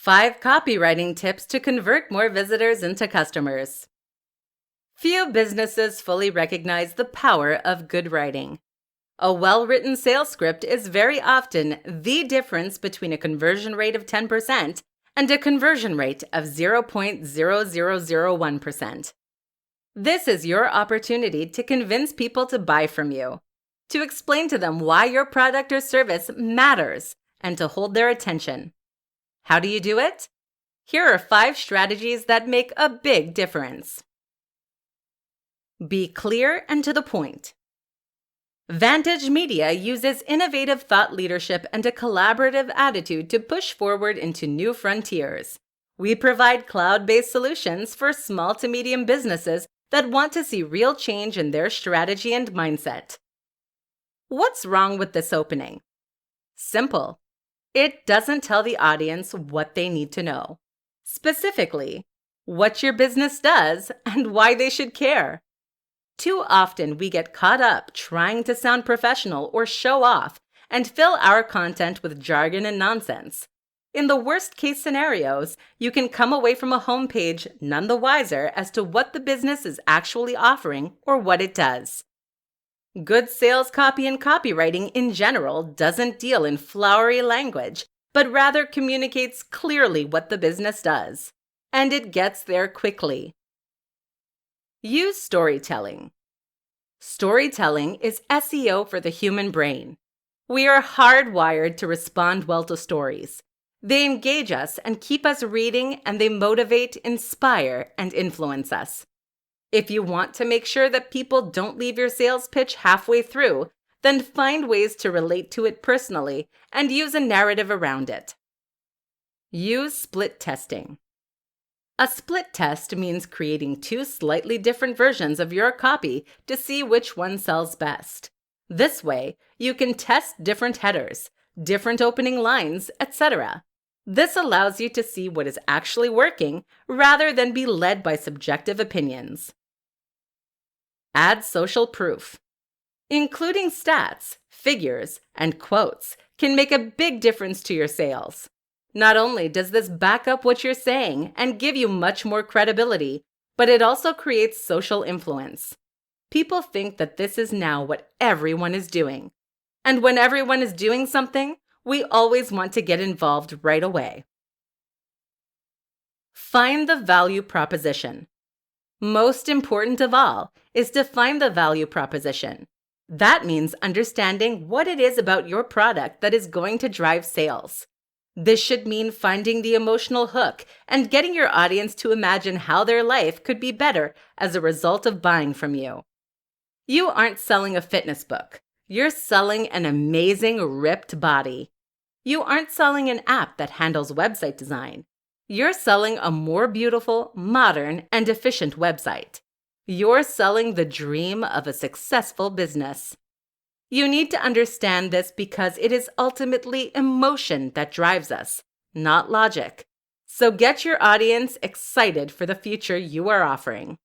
5 copywriting tips to convert more visitors into customers. Few businesses fully recognize the power of good writing. A well-written sales script is very often the difference between a conversion rate of 10% and a conversion rate of 0.0001%. This is your opportunity to convince people to buy from you, to explain to them why your product or service matters, and to hold their attention. How do you do it? Here are 5 strategies that make a big difference. Be clear and to the point. Vantage Media uses innovative thought leadership and a collaborative attitude to push forward into new frontiers. We provide cloud-based solutions for small to medium businesses that want to see real change in their strategy and mindset. What's wrong with this opening? Simple. It doesn't tell the audience what they need to know. Specifically, what your business does and why they should care. Too often we get caught up trying to sound professional or show off and fill our content with jargon and nonsense. In the worst case scenarios, you can come away from a homepage none the wiser as to what the business is actually offering or what it does. Good sales copy and copywriting in general doesn't deal in flowery language, but rather communicates clearly what the business does. And it gets there quickly. Use storytelling. Storytelling is SEO for the human brain. We are hardwired to respond well to stories. They engage us and keep us reading, and they motivate, inspire, and influence us. If you want to make sure that people don't leave your sales pitch halfway through, then find ways to relate to it personally and use a narrative around it. Use split testing. A split test means creating 2 slightly different versions of your copy to see which one sells best. This way, you can test different headers, different opening lines, etc. This allows you to see what is actually working rather than be led by subjective opinions. Add social proof. Including stats, figures, and quotes can make a big difference to your sales. Not only does this back up what you're saying and give you much more credibility, but it also creates social influence. People think that this is now what everyone is doing. And when everyone is doing something, we always want to get involved right away. Find the value proposition. Most important of all is to find the value proposition. That means understanding what it is about your product that is going to drive sales. This should mean finding the emotional hook and getting your audience to imagine how their life could be better as a result of buying from you. You aren't selling a fitness book. You're selling an amazing, ripped body. You aren't selling an app that handles website design. You're selling a more beautiful, modern, and efficient website. You're selling the dream of a successful business. You need to understand this because it is ultimately emotion that drives us, not logic. So get your audience excited for the future you are offering.